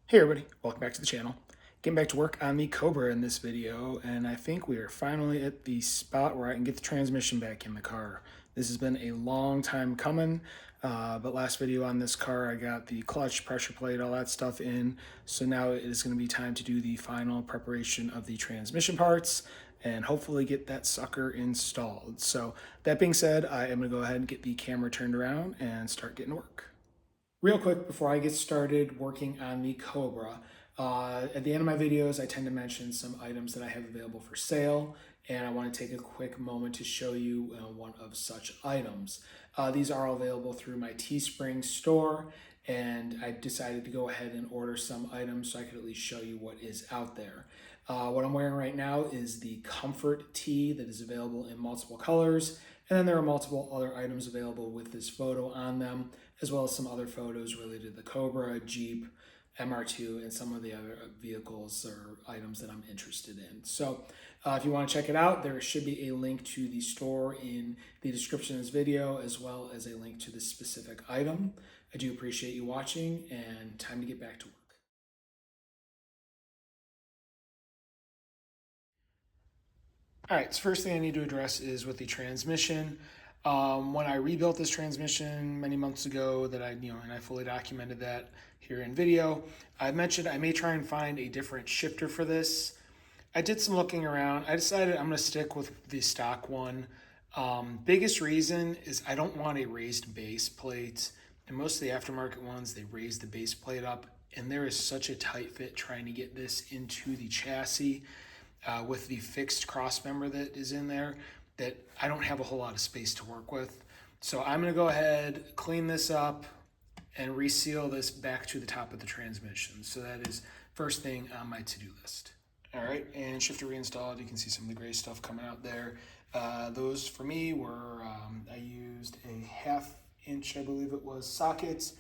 Hey everybody, welcome back to the channel. Getting back to work on the Cobra in this video, and I think we are finally at the spot where I can get the transmission back in the car. This has been a long time coming, but last video on this car I got the clutch, pressure plate, all that stuff in, so now it is going to be time to do the final preparation of the transmission parts and hopefully get that sucker installed. So that being said, I am going to go ahead and get the camera turned around and start getting to work. Real quick before I get started working on the Cobra, at the end of my videos, I tend to mention some items that I have available for sale, and I want to take a quick moment to show you one of such items. These are all available through my Teespring store, and I decided to go ahead and order some items so I could at least show you what is out there. What I'm wearing right now is the Comfort tee that is available in multiple colors, and then there are multiple other items available with this photo on them, as well as some other photos related to the Cobra, Jeep, MR2, and some of the other vehicles or items that I'm interested in. So if you want to check it out, there should be a link to the store in the description of this video, as well as a link to this specific item. I do appreciate you watching, and time to get back to work. All right, so first thing I need to address is with the transmission. When I rebuilt this transmission many months ago, and I fully documented that here in video, I mentioned I may try and find a different shifter for this. I did some looking around. I decided I'm going to stick with the stock one. Biggest reason is I don't want a raised base plate. And most of the aftermarket ones, they raise the base plate up, and there is such a tight fit trying to get this into the chassis with the fixed cross member that is in there that I don't have a whole lot of space to work with. So I'm going to go ahead, clean this up, and reseal this back to the top of the transmission. So that is first thing on my to-do list. All right, and shifter reinstalled. You can see some of the gray stuff coming out there. Those for me were, I used a 1/2 inch, I believe it was, sockets,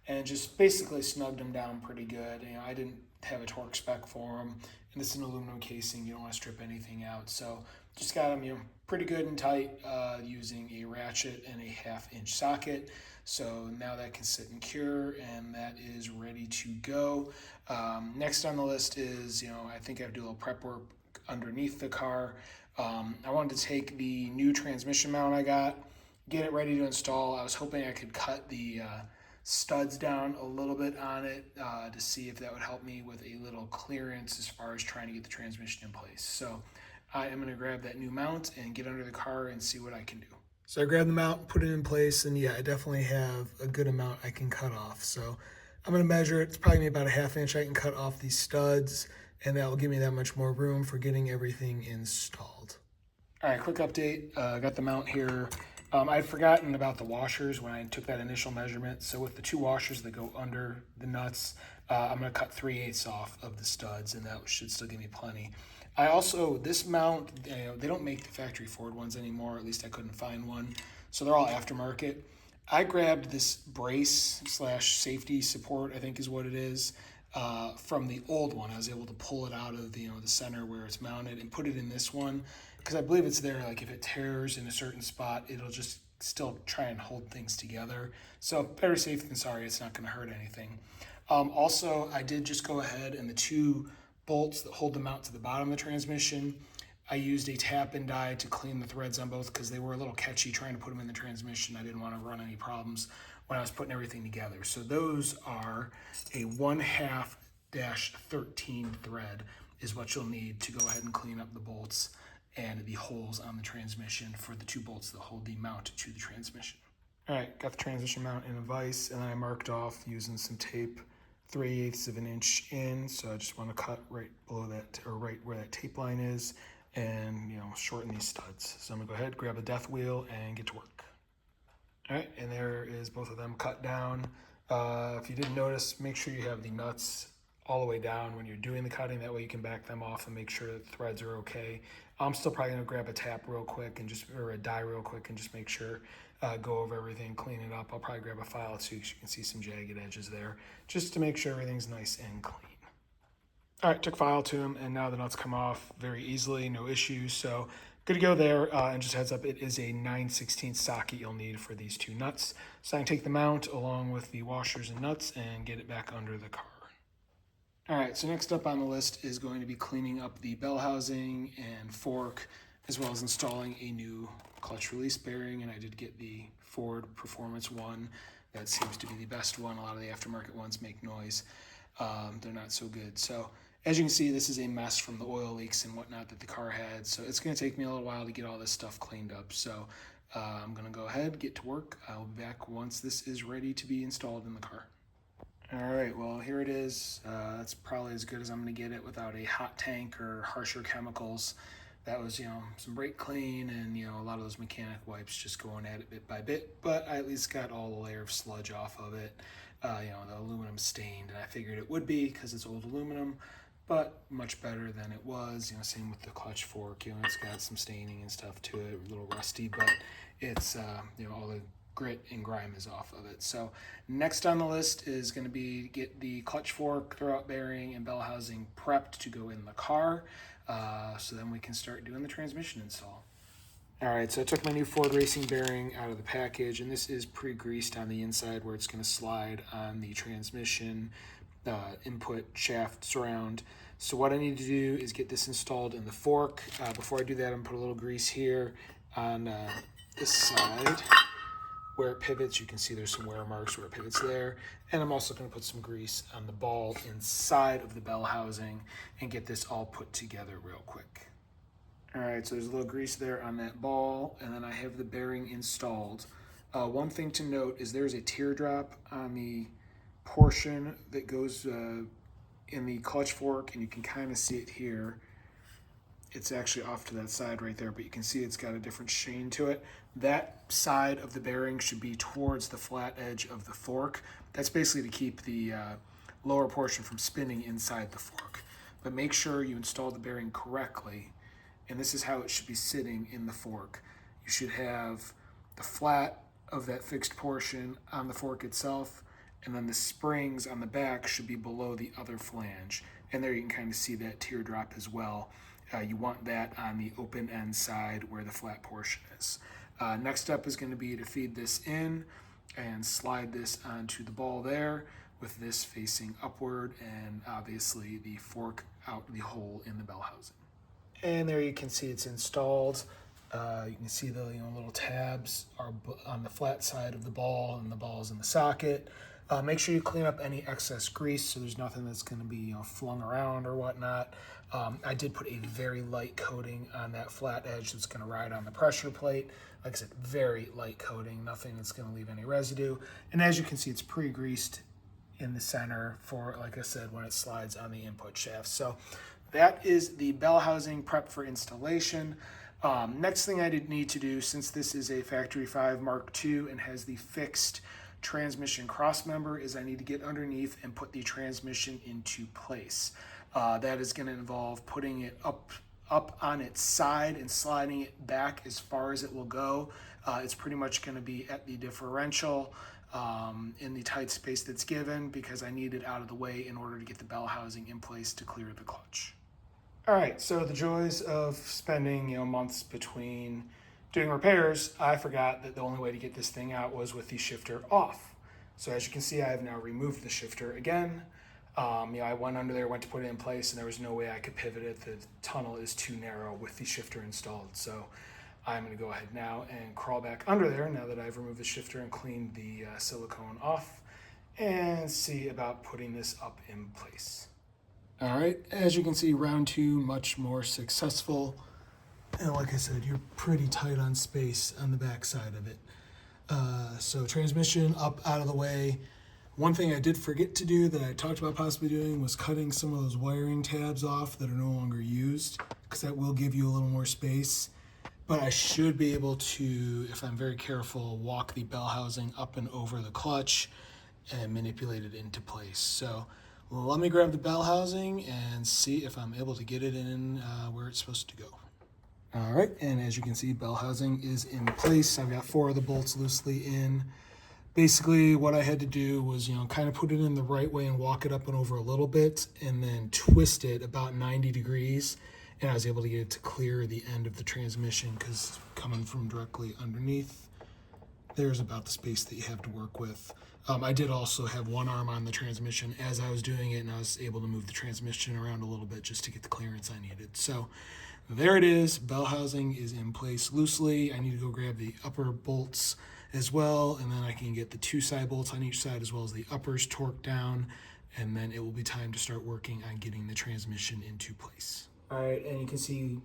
and just basically snugged them down pretty good. I didn't have a torque spec for them, and this is an aluminum casing. You don't want to strip anything out, so just got them, pretty good and tight using a ratchet and a 1/2 inch socket. So now that can sit and cure, and that is ready to go. Next on the list is, I think I have to do a little prep work underneath the car. I wanted to take the new transmission mount I got, get it ready to install. I was hoping I could cut the studs down a little bit on it to see if that would help me with a little clearance as far as trying to get the transmission in place. So I am going to grab that new mount and get under the car and see what I can do. So I grabbed the mount, put it in place, and yeah, I definitely have a good amount I can cut off. So I'm going to measure it. It's probably about a 1/2 inch I can cut off these studs, and that will give me that much more room for getting everything installed. All right, quick update. I got the mount here. I'd forgotten about the washers when I took that initial measurement. So with the 2 washers that go under the nuts, I'm going to cut 3/8 off of the studs, and that should still give me plenty. I also, this mount, they don't make the factory Ford ones anymore. At least I couldn't find one. So they're all aftermarket. I grabbed this brace / safety support, I think is what it is, from the old one. I was able to pull it out of the center where it's mounted and put it in this one, because I believe it's there, like if it tears in a certain spot, it'll just still try and hold things together. So better safe than sorry, it's not going to hurt anything. Also, I did just go ahead, and the 2 bolts that hold the mount to the bottom of the transmission, I used a tap and die to clean the threads on both because they were a little catchy trying to put them in the transmission. I didn't want to run any problems when I was putting everything together. So those are a 1/2-13 thread is what you'll need to go ahead and clean up the bolts and the holes on the transmission for the 2 bolts that hold the mount to the transmission. All right, got the transmission mount in a vise, and I marked off using some tape 3/8 of an inch in. So I just want to cut right below that, or right where that tape line is, and shorten these studs. So I'm gonna go ahead, grab a death wheel, and get to work. All right, and there is both of them cut down. If you didn't notice, make sure you have the nuts all the way down when you're doing the cutting. That way you can back them off and make sure that the threads are okay. I'm still probably gonna grab a tap real quick or a die real quick and just make sure, go over everything, clean it up. I'll probably grab a file too, so you can see some jagged edges there, just to make sure everything's nice and clean. All right, took file to them, and now the nuts come off very easily, no issues. So good to go there. And just heads up, it is a 9/16 socket you'll need for these 2 nuts. So I can take the mount along with the washers and nuts and get it back under the car. All right, so next up on the list is going to be cleaning up the bell housing and fork, as well as installing a new clutch release bearing. And I did get the Ford Performance one. That seems to be the best one. A lot of the aftermarket ones make noise. They're not so good. So as you can see, this is a mess from the oil leaks and whatnot that the car had. So it's going to take me a little while to get all this stuff cleaned up. So I'm going to go ahead, get to work. I'll be back once this is ready to be installed in the car. All right, well, here it is. That's probably as good as I'm going to get it without a hot tank or harsher chemicals. That was, some brake clean and, a lot of those mechanic wipes just going at it bit by bit. But I at least got all the layer of sludge off of it. The aluminum stained, and I figured it would be because it's old aluminum, but much better than it was. Same with the clutch fork. It's got some staining and stuff to it, a little rusty, but it's, all the grit and grime is off of it. So next on the list is going to be get the clutch fork, throwout bearing, and bell housing prepped to go in the car. So then we can start doing the transmission install. All right, so I took my new Ford Racing bearing out of the package, and this is pre-greased on the inside where it's going to slide on the transmission input shaft surround. So what I need to do is get this installed in the fork. Before I do that, I'm going to put a little grease here on this side. Where it pivots, you can see there's some wear marks where it pivots there. And I'm also going to put some grease on the ball inside of the bell housing and get this all put together real quick. All right, so there's a little grease there on that ball, and then I have the bearing installed. One thing to note is there's a teardrop on the portion that goes in the clutch fork, and you can kind of see it here. It's actually off to that side right there, but you can see it's got a different sheen to it. That side of the bearing should be towards the flat edge of the fork. That's basically to keep the lower portion from spinning inside the fork. But make sure you install the bearing correctly, and this is how it should be sitting in the fork. You should have the flat of that fixed portion on the fork itself, and then the springs on the back should be below the other flange. And there you can kind of see that teardrop as well. You want that on the open end side where the flat portion is. Next up is going to be to feed this in and slide this onto the ball there with this facing upward, and obviously the fork out the hole in the bell housing. And there you can see it's installed. You can see the little tabs are on the flat side of the ball, and the ball is in the socket. Make sure you clean up any excess grease so there's nothing that's going to be flung around or whatnot. I did put a very light coating on that flat edge that's going to ride on the pressure plate. Like I said, very light coating, nothing that's going to leave any residue. And as you can see, it's pre-greased in the center for, like I said, when it slides on the input shaft. So that is the bell housing prep for installation. Next thing I did need to do, since this is a Factory 5 Mark II and has the fixed transmission cross member, is I need to get underneath and put the transmission into place. That is going to involve putting it up on its side and sliding it back as far as it will go. It's pretty much going to be at the differential in the tight space that's given, because I need it out of the way in order to get the bell housing in place to clear the clutch. All right, so the joys of spending months between doing repairs, I forgot that the only way to get this thing out was with the shifter off. So as you can see, I have now removed the shifter again. I went under there, went to put it in place, and there was no way I could pivot it. The tunnel is too narrow with the shifter installed. So I'm going to go ahead now and crawl back under there now that I've removed the shifter and cleaned the silicone off, and see about putting this up in place. All right, as you can see, round 2 much more successful. And like I said, you're pretty tight on space on the back side of it. So transmission up out of the way. One thing I did forget to do that I talked about possibly doing was cutting some of those wiring tabs off that are no longer used, because that will give you a little more space. But I should be able to, if I'm very careful, walk the bell housing up and over the clutch and manipulate it into place. So let me grab the bell housing and see if I'm able to get it in where it's supposed to go. All right, and as you can see, bell housing is in place. I've got 4 of the bolts loosely in. Basically, what I had to do was, kind of put it in the right way and walk it up and over a little bit, and then twist it about 90 degrees. And I was able to get it to clear the end of the transmission, because coming from directly underneath, there's about the space that you have to work with. I did also have one arm on the transmission as I was doing it, and I was able to move the transmission around a little bit just to get the clearance I needed. So there it is. Bell housing is in place loosely. I need to go grab the upper bolts as well, and then I can get the 2 side bolts on each side as well as the uppers torqued down, and then it will be time to start working on getting the transmission into place. All right, and you can see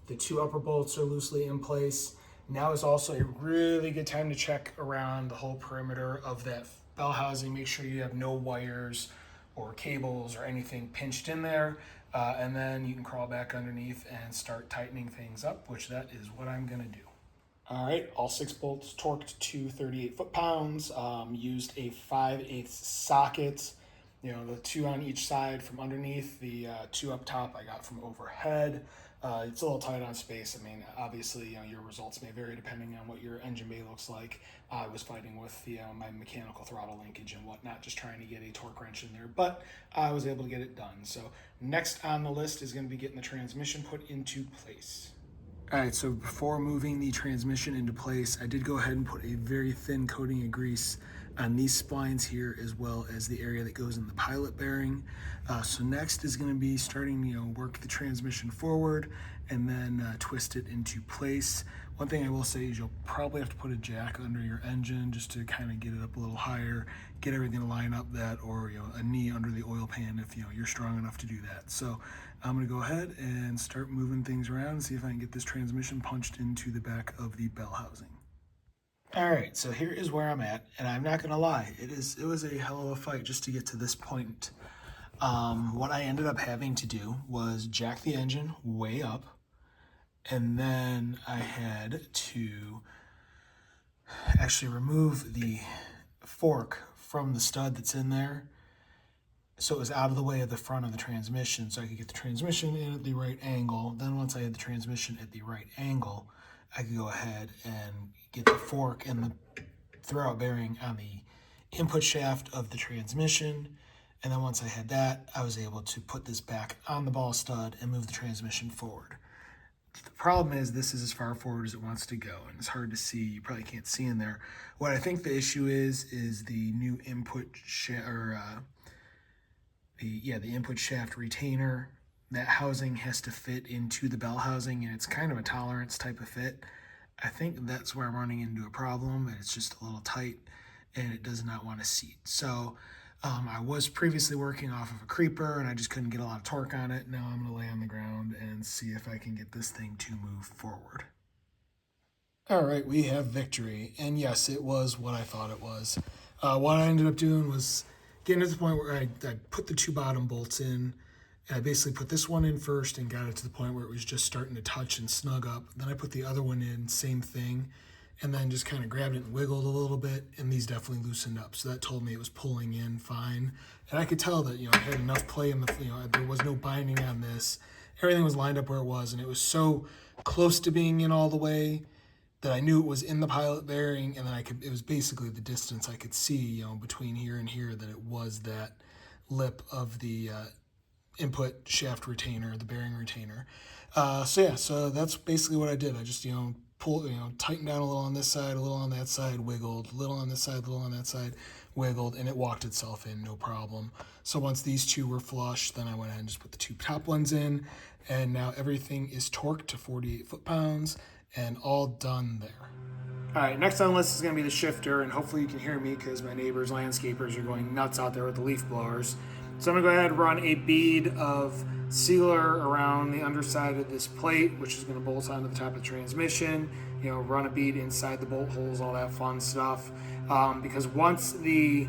the 2 upper bolts are loosely in place. Now is also a really good time to check around the whole perimeter of that bell housing. Make sure you have no wires or cables or anything pinched in there. And then you can crawl back underneath and start tightening things up, which that is what I'm gonna do. All right, all 6 bolts torqued to 38 foot-pounds. Used a 5/8 socket. You know, the 2 on each side from underneath, the 2 up top I got from overhead. It's a little tight on space. I mean, obviously, you know, your results may vary depending on what your engine bay looks like. I was fighting with the my mechanical throttle linkage and whatnot, just trying to get a torque wrench in there, but I was able to get it done. So next on the list is going to be getting the transmission put into place. All right, so before moving the transmission into place, I did go ahead and put a very thin coating of grease on these splines here, as well as the area that goes in the pilot bearing. So next is going to be starting, you know, work the transmission forward and then twist it into place. One thing I will say is you'll probably have to put a jack under your engine just to kind of get it up a little higher, get everything to line up that, or, you know, a knee under the oil pan if, you know, you're strong enough to do that. So I'm going to go ahead and start moving things around and see if I can get this transmission punched into the back of the bell housing. All right, so here is where I'm at, and I'm not gonna lie, it was a hell of a fight just to get to this point. What I ended up having to do was jack the engine way up, and then I had to actually remove the fork from the stud that's in there, so it was out of the way of the front of the transmission, so I could get the transmission in at the right angle. Then once I had the transmission at the right angle, I could go ahead and get the fork and the throwout bearing on the input shaft of the transmission. And then once I had that, I was able to put this back on the ball stud and move the transmission forward. The problem is this is as far forward as it wants to go, and it's hard to see. You probably can't see in there. What I think the issue is the new input the input shaft retainer. That housing has to fit into the bell housing, and it's kind of a tolerance type of fit. I think that's where I'm running into a problem, and it's just a little tight, and it does not want to seat. So I was previously working off of a creeper, and I just couldn't get a lot of torque on it. Now I'm going to lay on the ground and see if I can get this thing to move forward. All right, we have victory, and yes, it was what I thought it was. What I ended up doing was getting to the point where I put the 2 bottom bolts in. I basically put this one in first and got it to the point where it was just starting to touch and snug up. Then I put the other one in, same thing, and then just kind of grabbed it and wiggled a little bit, and these definitely loosened up. So that told me it was pulling in fine. And I could tell that, you know, I had enough play in the, you know, there was no binding on this. Everything was lined up where it was, and it was so close to being in all the way that I knew it was in the pilot bearing, and then it was basically the distance I could see, you know, between here and here, that it was that lip of the input shaft retainer, the bearing retainer. So that's basically what I did. I just, you know, tightened down a little on this side, a little on that side, wiggled, a little on this side, a little on that side, wiggled, and it walked itself in, no problem. So once these 2 were flush, then I went ahead and just put the 2 top ones in, and now everything is torqued to 48 foot-pounds and all done there. All right, next on the list is going to be the shifter, and hopefully you can hear me because my neighbors, landscapers, are going nuts out there with the leaf blowers. So I'm going to go ahead and run a bead of sealer around the underside of this plate, which is going to bolt onto the top of the transmission. You know, run a bead inside the bolt holes, all that fun stuff. Because once the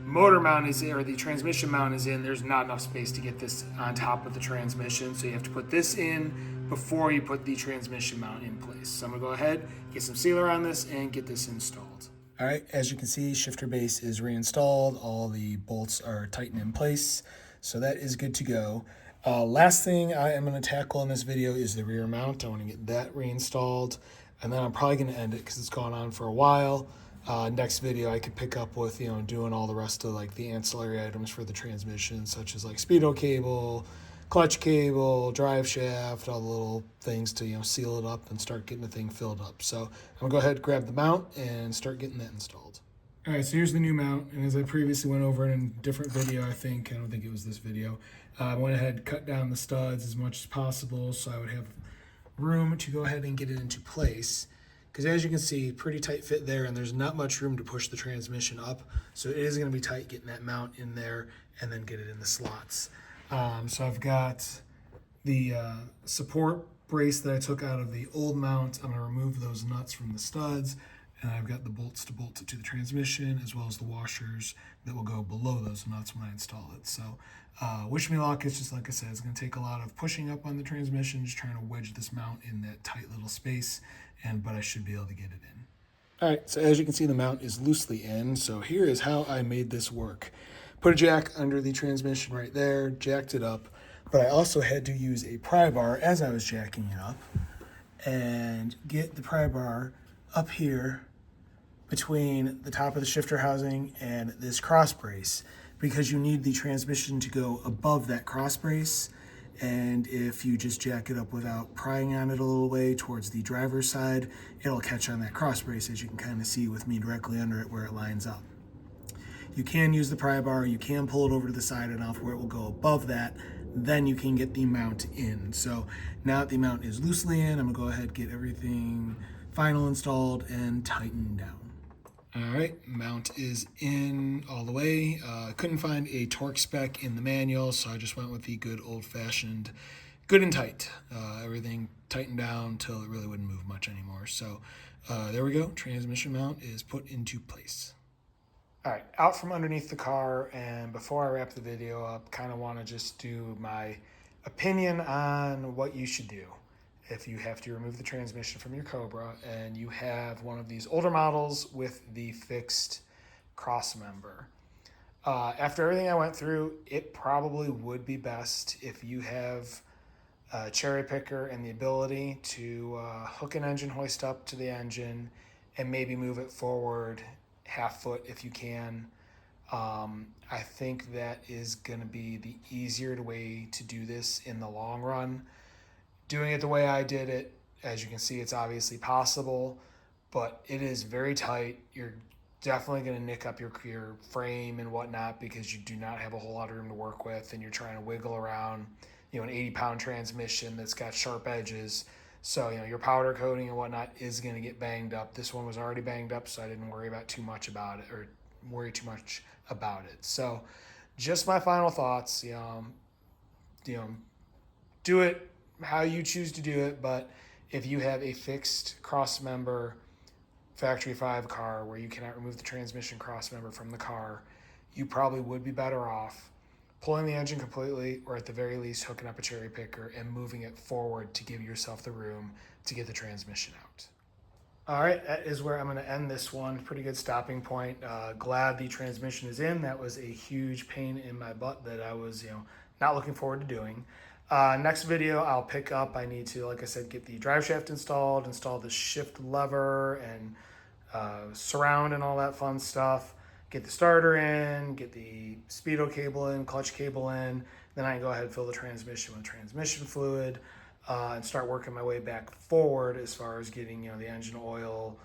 motor mount is in, or the transmission mount is in, there's not enough space to get this on top of the transmission. So you have to put this in before you put the transmission mount in place. So I'm going to go ahead, get some sealer on this, and get this installed. All right, as you can see, shifter base is reinstalled. All the bolts are tightened in place, so that is good to go. Last thing I am going to tackle in this video is the rear mount. I want to get that reinstalled, and then I'm probably going to end it because it's gone on for a while. Next video I could pick up with, you know, doing all the rest of like the ancillary items for the transmission, such as like speedo cable, clutch cable, drive shaft, all the little things to, seal it up and start getting the thing filled up. So I'm gonna go ahead, grab the mount, and start getting that installed. All right, so here's the new mount, and as I previously went over in a different video, I don't think it was this video, I went ahead, cut down the studs as much as possible so I would have room to go ahead and get it into place. Because as you can see, pretty tight fit there, and there's not much room to push the transmission up. So it is gonna be tight getting that mount in there and then get it in the slots. So I've got the support brace that I took out of the old mount. I'm gonna remove those nuts from the studs, and I've got the bolts to bolt it to the transmission, as well as the washers that will go below those nuts when I install it. So wish me luck. It's just like I said, it's gonna take a lot of pushing up on the transmission, just trying to wedge this mount in that tight little space, but I should be able to get it in. All right, so as you can see, the mount is loosely in. So here is how I made this work. Put a jack under the transmission right there, jacked it up, but I also had to use a pry bar as I was jacking it up and get the pry bar up here between the top of the shifter housing and this cross brace, because you need the transmission to go above that cross brace. And if you just jack it up without prying on it a little way towards the driver's side, it'll catch on that cross brace, as you can kind of see with me directly under it where it lines up. You can use the pry bar, you can pull it over to the side enough where it will go above that, then you can get the mount in. So now that the mount is loosely in, I'm gonna go ahead and get everything final installed and tightened down. All right, mount is in all the way. Couldn't find a torque spec in the manual, so I just went with the good old-fashioned good and tight. Everything tightened down till it really wouldn't move much anymore. So there we go, transmission mount is put into place. All right, out from underneath the car, and before I wrap the video up, kind of want to just do my opinion on what you should do if you have to remove the transmission from your Cobra and you have one of these older models with the fixed cross member. After everything I went through, it probably would be best if you have a cherry picker and the ability to hook an engine hoist up to the engine and maybe move it forward half foot if you can. I think that is going to be the easier way to do this in the long run. Doing it the way I did it, as you can see, it's obviously possible, but it is very tight. You're definitely going to nick up your frame and whatnot because you do not have a whole lot of room to work with, and you're trying to wiggle around, an 80-pound transmission that's got sharp edges. So, your powder coating and whatnot is going to get banged up. This one was already banged up, so I didn't worry too much about it. So, just my final thoughts. Do it how you choose to do it, but if you have a fixed cross member factory 5 car where you cannot remove the transmission cross member from the car, you probably would be better off pulling the engine completely, or at the very least hooking up a cherry picker and moving it forward to give yourself the room to get the transmission out. All right, that is where I'm going to end this one. Pretty good stopping point. Glad the transmission is in. That was a huge pain in my butt that I was, not looking forward to doing. Next video, I'll pick up. I need to, like I said, get the drive shaft install the shift lever and surround and all that fun stuff. Get the starter in, get the speedo cable in, clutch cable in. Then I can go ahead and fill the transmission with transmission fluid and start working my way back forward as far as getting, the engine oil,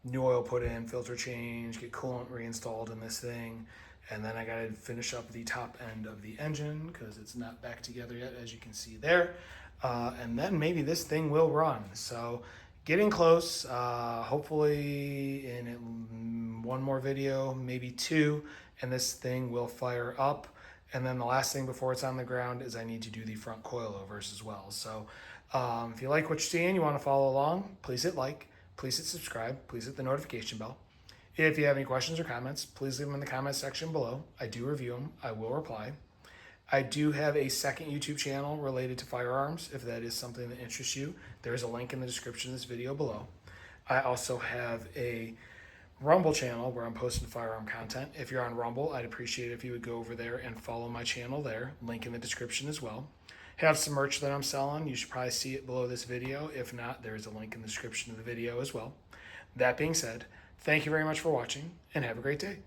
new oil put in, filter change, get coolant reinstalled in this thing. And then I got to finish up the top end of the engine because it's not back together yet, as you can see there. And then maybe this thing will run. So getting close, hopefully in one more video, maybe 2, and this thing will fire up. And then the last thing before it's on the ground is I need to do the front coilovers as well. So if you like what you're seeing, you want to follow along, please hit like, please hit subscribe, please hit the notification bell. If you have any questions or comments, please leave them in the comments section below. I do review them. I will reply. I do have a second YouTube channel related to firearms. If that is something that interests you, there is a link in the description of this video below. I also have a Rumble channel where I'm posting firearm content. If you're on Rumble, I'd appreciate it if you would go over there and follow my channel there. Link in the description as well. Have some merch that I'm selling. You should probably see it below this video. If not, there is a link in the description of the video as well. That being said, thank you very much for watching, and have a great day.